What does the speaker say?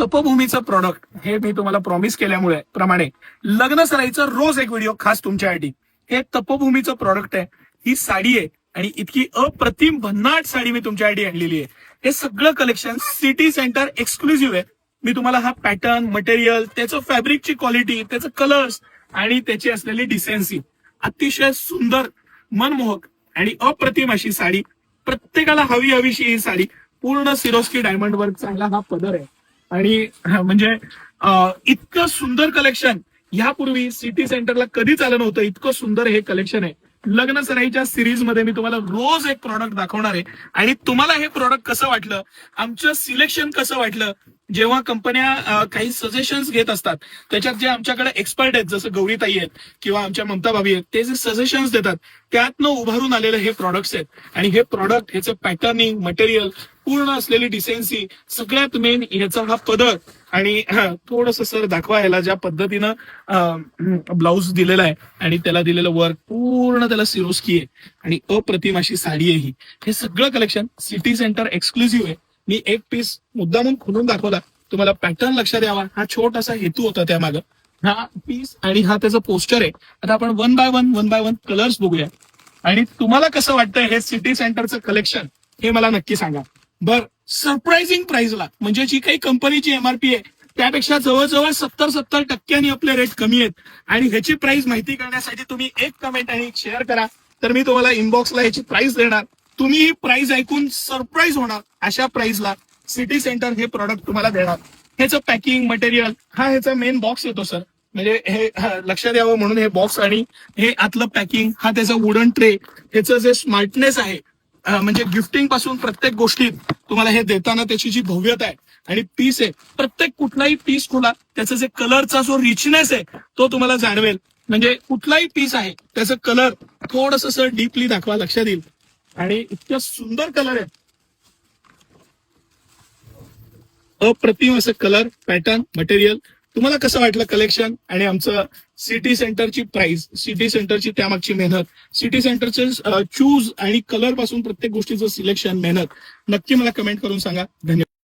तपोभूमीचं product हे मी तुम्हाला promise केल्यामुळे प्रमाणे लग्न सराईचं रोज एक व्हिडिओ खास तुमच्यासाठी. हे तपोभूमीचं प्रॉडक्ट आहे, ही साडी आहे आणि इतकी अप्रतिम भन्नाट साडी मी तुमच्यासाठी आणलेली आहे. हे सगळं कलेक्शन सिटी सेंटर एक्सक्लुझिव्ह आहे. मी तुम्हाला हा पॅटर्न, मटेरियल, त्याचं फॅब्रिकची क्वालिटी, त्याचं कलर्स आणि त्याची असलेली डिसेन्सी, अतिशय सुंदर, मनमोहक आणि अप्रतिम अशी साडी, प्रत्येकाला हवीशी ही साडी. पूर्ण सिरोस्की डायमंड वर्क चांगला हा पदर आहे आणि म्हणजे इतकं सुंदर कलेक्शन यापूर्वी सिटी सेंटरला कधीच आलं नव्हतं. इतकं सुंदर हे कलेक्शन आहे. लग्न सराईच्या सिरीज मध्ये मी तुम्हाला रोज एक प्रॉडक्ट दाखवणार आहे आणि तुम्हाला हे प्रॉडक्ट कसं वाटलं, आमचं सिलेक्शन कसं वाटलं, जेव्हा कंपन्या काही सजेशन्स घेत असतात त्याच्यात जे आमच्याकडे एक्सपर्ट आहेत जसं गौरीताई आहेत किंवा आमच्या ममता भाभी आहेत, ते जे सजेशन्स देतात त्यातनं उभारून आलेले हे प्रॉडक्ट्स आहेत. आणि हे प्रॉडक्ट, ह्याचं पॅटर्निंग, मटेरियल, पूर्ण असलेली डिसेन्सी, सगळ्यात मेन ह्याचा हा पदर आणि थोडस सर दाखवा याला ज्या पद्धतीनं ब्लाऊज दिलेला आहे आणि त्याला दिलेलं वर्क, पूर्ण त्याला सिरोस्की आहे आणि अप्रतिम अशी साडी आहे ही. हे सगळं कलेक्शन सिटी सेंटर एक्सक्लुझिव्ह आहे. मी एक पीस मुद्दामून खोलून दाखवला, तुम्हाला पॅटर्न लक्षात यावा, हा छोटासा हेतू होता त्यामागं. हा पीस आणि हा त्याचं पोस्टर आहे. आता आपण वन बाय वन कलर्स बघूया आणि तुम्हाला कसं वाटतंय हे सिटी सेंटरचं कलेक्शन हे मला नक्की सांगा. बर, सरप्राइझिंग प्राइसला, म्हणजे जी काही कंपनीची एमआरपी आहे त्यापेक्षा जवळजवळ 70% आपले रेट कमी आहेत. आणि ह्याची प्राइस माहिती करण्यासाठी तुम्ही एक कमेंट आणि एक शेअर करा, तर मी तुम्हाला इनबॉक्सला ह्याची प्राइस देणार. तुम्ही ही प्राइस ऐकून सरप्राईज होणार. अशा प्राइसला सिटी सेंटर हे प्रॉडक्ट तुम्हाला देणार. ह्याचं पॅकिंग, मटेरियल, हा ह्याचा मेन बॉक्स येतो सर, म्हणजे हे लक्षात यावं म्हणून हे बॉक्स आणि हे आतलं पॅकिंग, हा त्याचा वुडन ट्रे, ह्याचं जे स्मार्टनेस आहे, म्हणजे गिफ्टिंग पासून प्रत्येक गोष्टीत तुम्हाला हे देताना त्याची जी भव्यता आहे आणि पीस आहे, प्रत्येक कुठलाही पीस खोला त्याचा जे कलरचा जो रिचनेस आहे तो तुम्हाला जाणवेल. म्हणजे कुठलाही पीस आहे त्याचं कलर थोडस सर डीपली दाखवा, लक्षात येईल. आणि इतकं सुंदर कलर आहे, अप्रतिम असं कलर, पॅटर्न, मटेरियल. तुम्हाला कसं वाटलं कलेक्शन आणि आमचं सिटी सेंटरची प्राइस, सिटी सेंटरची त्यामागची मेहनत, सिटी सेंटरचे चूज आणि कलर पासून प्रत्येक गोष्टीचं सिलेक्शन, मेहनत, नक्की मला कमेंट करून सांगा. धन्यवाद.